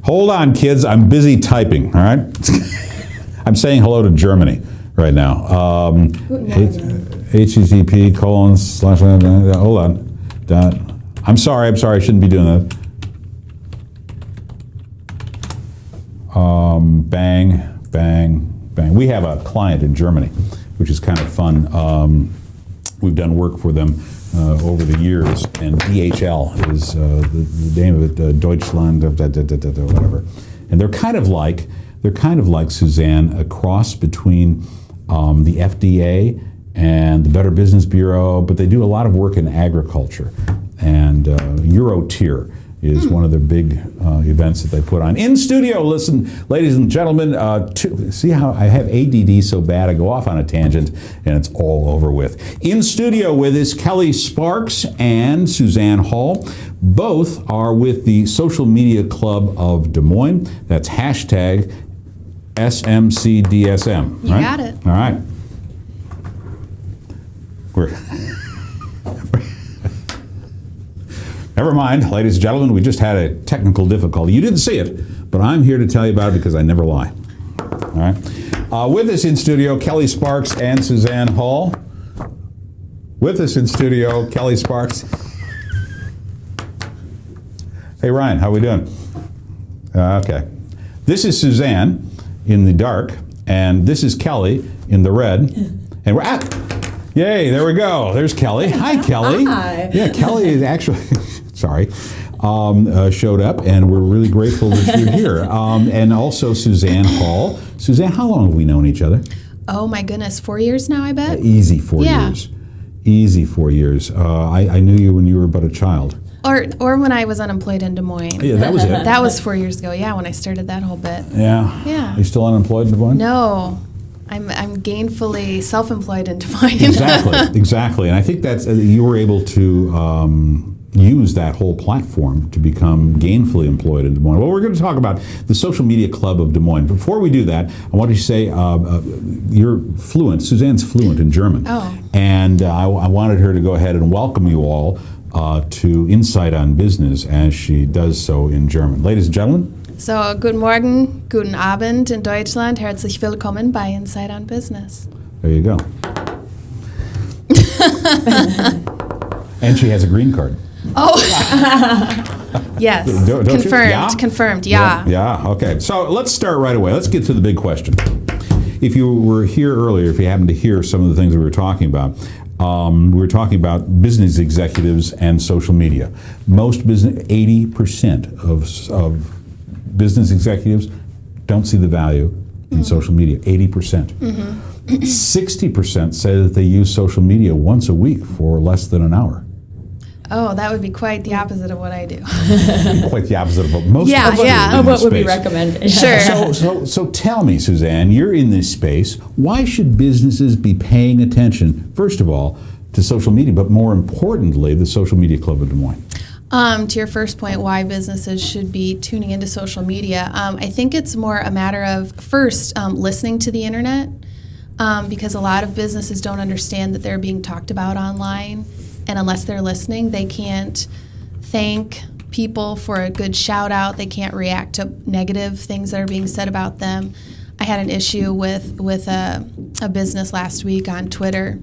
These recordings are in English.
Hold on, kids. I'm busy typing, all right? I'm saying hello to Germany right now. HTTP : / hold on. I'm sorry. I shouldn't be doing that. Bang, bang, bang. We have a client in Germany, which is kind of fun. We've done work for them over the years, and DHL is the name of it, Deutschland, whatever. And they're kind of like Suzanne, a cross between the FDA and the Better Business Bureau, but they do a lot of work in agriculture. And Eurotier is one of their big events that they put on. In studio, listen, ladies and gentlemen, see how I have ADD so bad, I go off on a tangent and it's all over with. In studio with us, Kelly Sparks and Suzanne Hall. Both are with the Social Media Club of Des Moines. That's hashtag SMCDSM. You got it. All right. Never mind, ladies and gentlemen, we just had a technical difficulty. You didn't see it, but I'm here to tell you about it because I never lie. All right. With us in studio, Kelly Sparks and Suzanne Hall. With us in studio, Kelly Sparks. Hey, Ryan, how we doing? Okay. This is Suzanne in the dark, and this is Kelly in the red. And we're at. Yay, there we go. There's Kelly. Hi, Kelly. Hi. Yeah, Kelly is actually, showed up, and we're really grateful that you're here. And also Suzanne Hall. Suzanne, how long have we known each other? Oh my goodness, 4 years now, I bet? Easy 4 years. Easy 4 years. I knew you when you were but a child. Or when I was unemployed in Des Moines. Yeah, that was it. That was 4 years ago, yeah, when I started that whole bit. Yeah. Yeah. Are you still unemployed in Des Moines? No. I'm gainfully self-employed in Des Moines. Exactly. And I think that's you were able to use that whole platform to become gainfully employed in Des Moines. Well, we're going to talk about the Social Media Club of Des Moines. Before we do that, I want to say you're fluent. Suzanne's fluent in German. Oh. And I wanted her to go ahead and welcome you all to Insight on Business as she does so in German. Ladies and gentlemen. So, guten Morgen, guten Abend in Deutschland. Herzlich willkommen bei Insight on Business. There you go. And she has a green card. Oh, yes. Don't you? Confirmed. Yeah? Confirmed. Yeah. Yeah. Okay. So let's start right away. Let's get to the big question. If you were here earlier, if you happened to hear some of the things we were talking about, we were talking about business executives and social media. Most business, 80% of business executives don't see the value in social media. 80%. 60% say that they use social media once a week for less than an hour. Oh, that would be quite the opposite of what I do. Quite the opposite of what most Yeah, of us yeah. do in What this would be space. recommended? Sure. So tell me, Suzanne, you're in this space. Why should businesses be paying attention, first of all, to social media, but more importantly, the Social Media Club of Des Moines? To your first point, why businesses should be tuning into social media, I think it's more a matter of, first, listening to the internet, because a lot of businesses don't understand that they're being talked about online, and unless they're listening, they can't thank people for a good shout out. They can't react to negative things that are being said about them. I had an issue with a business last week on Twitter.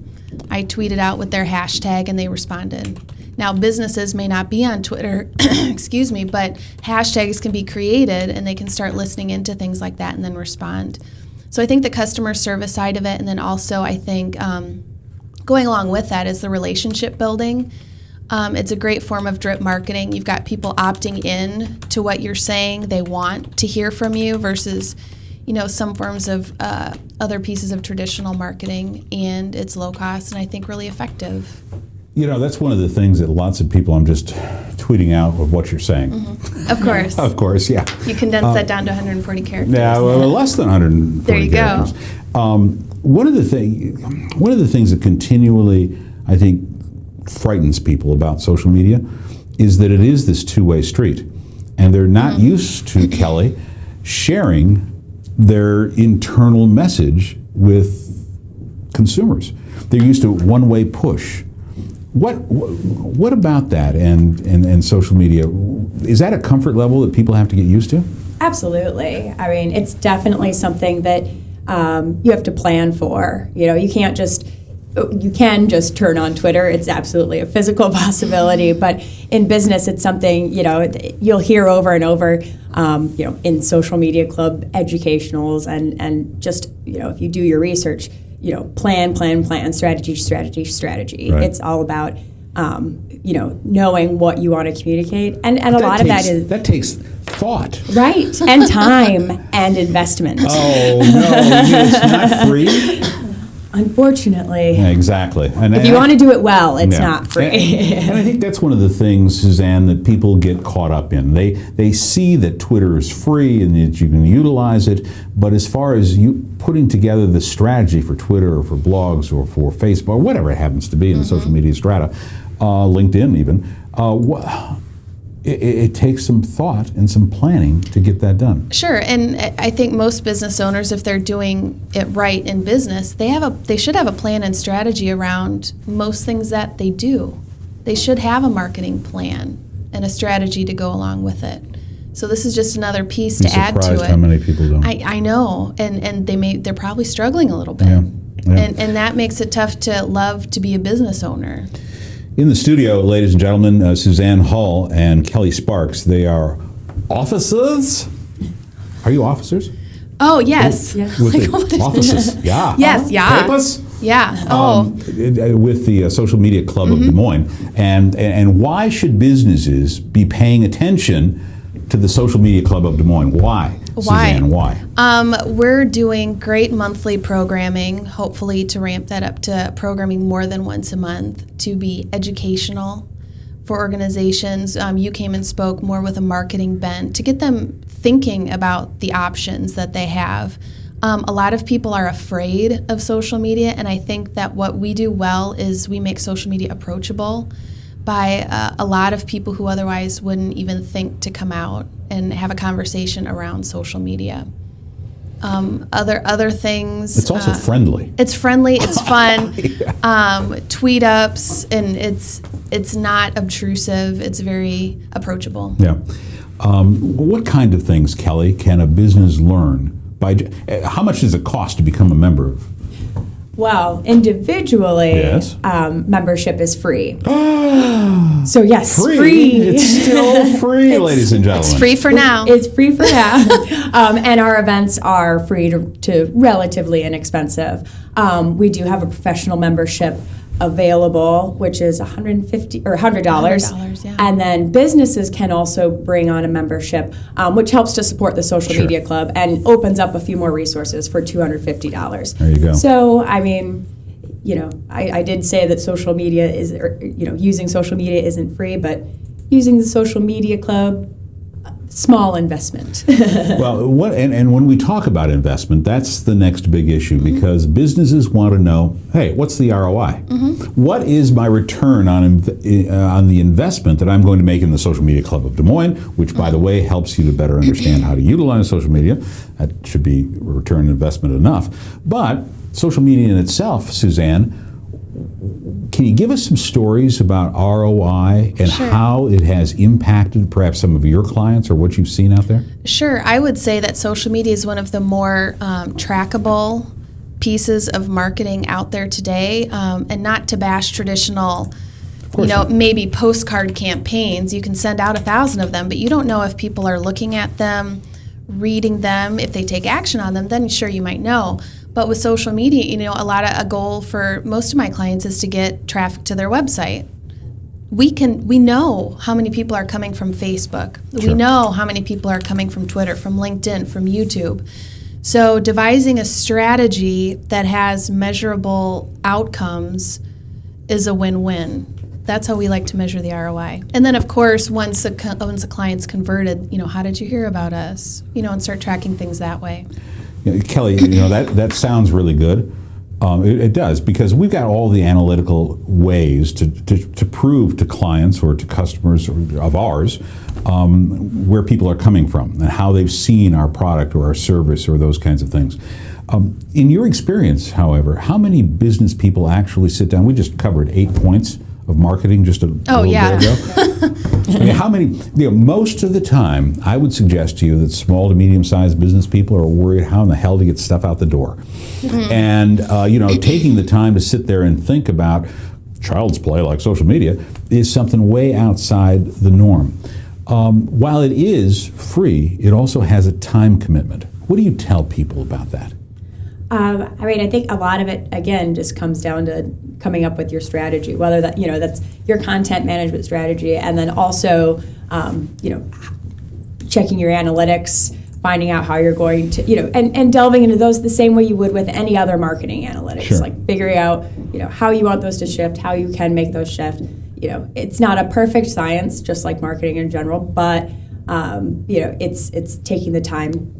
I tweeted out with their hashtag and they responded. Now, businesses may not be on Twitter, excuse me, but hashtags can be created and they can start listening into things like that and then respond. So I think the customer service side of it, and then also I think going along with that is the relationship building. It's a great form of drip marketing. You've got people opting in to what you're saying. They want to hear from you versus, some forms of other pieces of traditional marketing, and it's low cost and I think really effective. That's one of the things that lots of people, I'm just tweeting out of what you're saying. Mm-hmm. Of course. Of course, yeah. You condense that down to 140 characters. Yeah, well, less than 140 There you characters. go. One of the things that continually, I think, frightens people about social media is that it is this two-way street. And they're not used to, Kelly, sharing their internal message with consumers. They're used to one-way push. What about that and social media? Is that a comfort level that people have to get used to? Absolutely. I mean, it's definitely something that you have to plan for. You know, you can just turn on Twitter. It's absolutely a physical possibility. But in business, it's something, you know, you'll hear over and over, you know, in social media club educationals and just, you know, if you do your research, you know, plan, strategy. Right. It's all about, you know, knowing what you want to communicate. And a lot of that is... That takes thought. Right. And time and investment. Oh, no, it's not free? Unfortunately. Yeah, exactly. And If you want to do it well, it's Yeah. not free. And I think that's one of the things, Suzanne, that people get caught up in. They see that Twitter is free and that you can utilize it, but as far as you putting together the strategy for Twitter or for blogs or for Facebook or whatever it happens to be in the social media strata, LinkedIn even, it takes some thought and some planning to get that done. Sure, and I think most business owners, if they're doing it right in business, they should have a plan and strategy around most things that they do. They should have a marketing plan and a strategy to go along with it. So this is just another piece to add to it. Surprised how many people don't. I know, and they're probably struggling a little bit, Yeah. and that makes it tough to love to be a business owner. In the studio, ladies and gentlemen, Suzanne Hull and Kelly Sparks. They are officers. Are you officers? Oh yes, With the officers, yeah. Yes, yeah. Papers? Yeah. Oh. With the Social Media Club of Des Moines. And why should businesses be paying attention to the Social Media Club of Des Moines? Why? Suzanne, why? We're doing great monthly programming, hopefully to ramp that up to programming more than once a month, to be educational for organizations. You came and spoke more with a marketing bent to get them thinking about the options that they have. A lot of people are afraid of social media, and I think that what we do well is we make social media approachable by a lot of people who otherwise wouldn't even think to come out and have a conversation around social media. Other things. It's also friendly. It's friendly. It's fun. Yeah. Tweet ups, and it's not obtrusive. It's very approachable. Yeah. What kind of things, Kelly, can a business learn by? How much does it cost to become a member of? Well, individually, Yes. Membership is free. So yes, Free? It's still free, ladies and gentlemen. It's free for now. It's free for now, and our events are free to relatively inexpensive. We do have a professional membership available, which is $150 or $100, $100, yeah. and then businesses can also bring on a membership, which helps to support the social Sure. media club and opens up a few more resources for $250. There you go. So, I mean, you know, I did say that social media is, or, you know, using social media isn't free, but using the social media club, small investment. Well, and when we talk about investment, that's the next big issue because businesses want to know, hey, what's the ROI? What is my return on the investment that I'm going to make in the Social Media Club of Des Moines, which, by the way, helps you to better understand how to utilize social media. That should be return on investment enough. But social media in itself, Suzanne, can you give us some stories about ROI and Sure. how it has impacted perhaps some of your clients or what you've seen out there? Sure. I would say that social media is one of the more trackable pieces of marketing out there today, and not to bash traditional, maybe postcard campaigns. You can send out 1,000 of them, but you don't know if people are looking at them, reading them. If they take action on them, then sure, you might know. But with social media, a goal for most of my clients is to get traffic to their website. We know how many people are coming from Facebook. Sure. We know how many people are coming from Twitter, from LinkedIn, from YouTube. So devising a strategy that has measurable outcomes is a win-win. That's how we like to measure the ROI. And then, of course, once a client's converted, how did you hear about us? And start tracking things that way. Kelly, that sounds really good. It does, because we've got all the analytical ways to prove to clients or to customers of ours where people are coming from and how they've seen our product or our service or those kinds of things. In your experience, however, how many business people actually sit down? We just covered 8 points of marketing just a little bit ago. I mean, how many, most of the time, I would suggest to you that small to medium-sized business people are worried how in the hell to get stuff out the door. And, taking the time to sit there and think about child's play like social media is something way outside the norm. While it is free, it also has a time commitment. What do you tell people about that? I think a lot of it, again, just comes down to coming up with your strategy, whether that's your content management strategy, and then also, checking your analytics, finding out how you're going to, and delving into those the same way you would with any other marketing analytics, Sure. like figuring out, how you want those to shift, how you can make those shift. It's not a perfect science, just like marketing in general, but, it's taking the time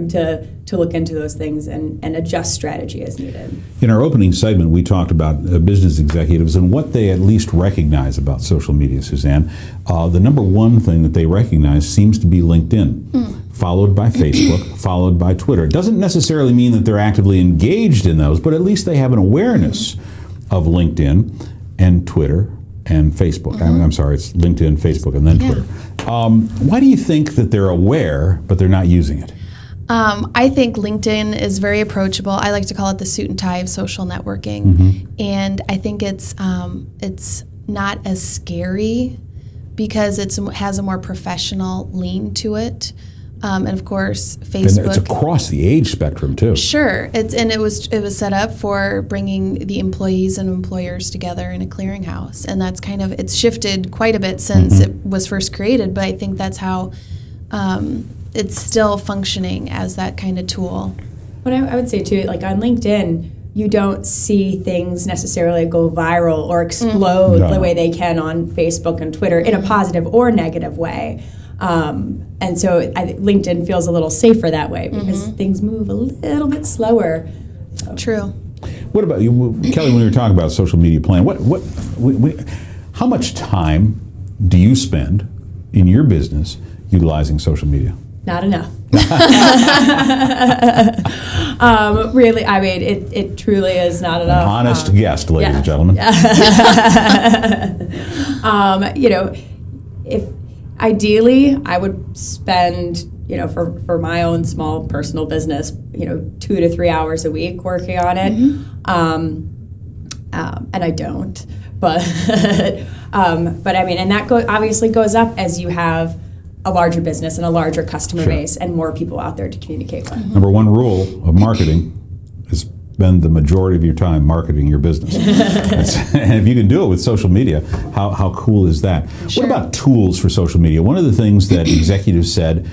to look into those things and adjust strategy as needed. In our opening segment, we talked about business executives and what they at least recognize about social media, Suzanne. The number one thing that they recognize seems to be LinkedIn, followed by Facebook, followed by Twitter. It doesn't necessarily mean that they're actively engaged in those, but at least they have an awareness of LinkedIn and Twitter and Facebook. I'm sorry, it's LinkedIn, Facebook, and then Twitter. Why do you think that they're aware, but they're not using it? I think LinkedIn is very approachable. I like to call it the suit and tie of social networking, and I think it's not as scary because it has a more professional lean to it. And of course, Facebook. And it's across the age spectrum too. Sure, it was set up for bringing the employees and employers together in a clearinghouse, and that's it's shifted quite a bit since it was first created. But I think that's how. It's still functioning as that kind of tool. But I would say too, like on LinkedIn, you don't see things necessarily go viral or explode the way they can on Facebook and Twitter in a positive or negative way. And so I think LinkedIn feels a little safer that way because things move a little bit slower. So. True. What about you, Kelly? When we were talking about social media plan, how much time do you spend in your business utilizing social media? Not enough. Really, I mean, it truly is not enough. An honest guest, ladies and gentlemen. If ideally, I would spend, for my own small personal business, 2 to 3 hours a week working on it. And I don't, but I mean, and that obviously goes up as you have a larger business and a larger customer base and more people out there to communicate with. Number one rule of marketing is spend the majority of your time marketing your business. And if you can do it with social media, how cool is that? Sure. What about tools for social media? One of the things that executives said,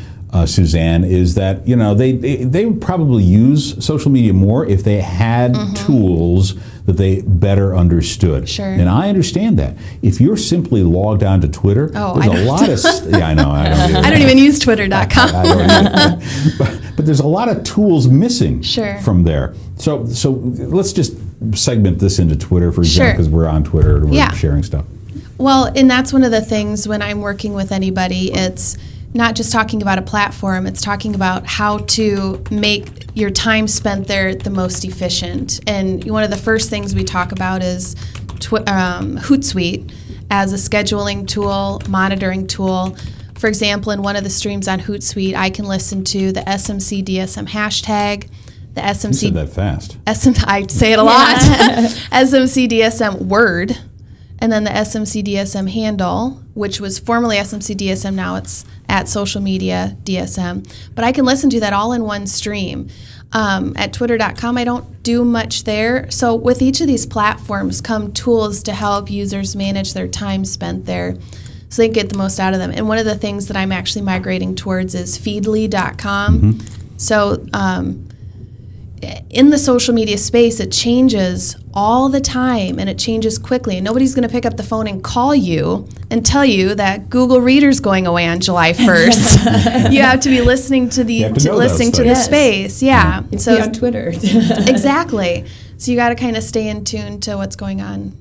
Suzanne, is that they would probably use social media more if they had tools that they better understood. Sure. And I understand that. If you're simply logged on to Twitter, there's a lot of... I know. I don't even use Twitter.com. I don't either. But there's a lot of tools missing from there. So let's just segment this into Twitter, for example, because we're on Twitter and we're sharing stuff. Well, and that's one of the things when I'm working with anybody, it's not just talking about a platform, it's talking about how to make your time spent there the most efficient. And one of the first things we talk about is Hootsuite as a scheduling tool, monitoring tool. For example, in one of the streams on Hootsuite, I can listen to the SMC DSM hashtag, the SMC... You said that fast. I say it a lot. SMC DSM word, and then the SMC DSM handle, which was formerly SMC DSM, now it's at Social Media DSM. But I can listen to that all in one stream. At Twitter.com, I don't do much there. So with each of these platforms come tools to help users manage their time spent there so they can get the most out of them. And one of the things that I'm actually migrating towards is Feedly.com. So in the social media space, it changes all the time and it changes quickly. And nobody's going to pick up the phone and call you and tell you that Google Reader's going away on July 1st. You have to be listening to the space. Yeah. So on Twitter. Exactly. So you got to kind of stay in tune to what's going on.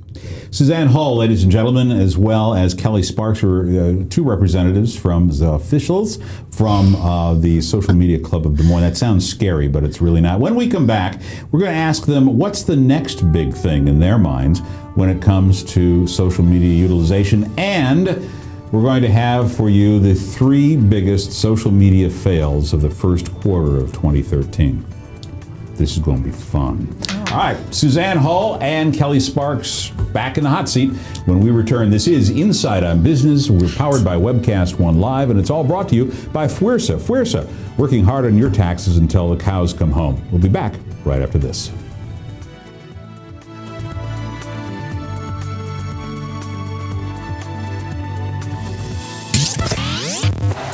Suzanne Hull, ladies and gentlemen, as well as Kelly Sparks, were two representatives from the officials from the Social Media Club of Des Moines. That sounds scary, but it's really not. When we come back, we're going to ask them what's the next big thing in their minds when it comes to social media utilization and we're going to have for you the 3 biggest social media fails of the first quarter of 2013. This is going to be fun. All right, Suzanne Hull and Kelly Sparks back in the hot seat. When we return, this is Inside on Business. We're powered by Webcast One Live, and it's all brought to you by FWRSA. FWRSA, working hard on your taxes until the cows come home. We'll be back right after this.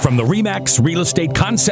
From the RE/MAX Real Estate Concept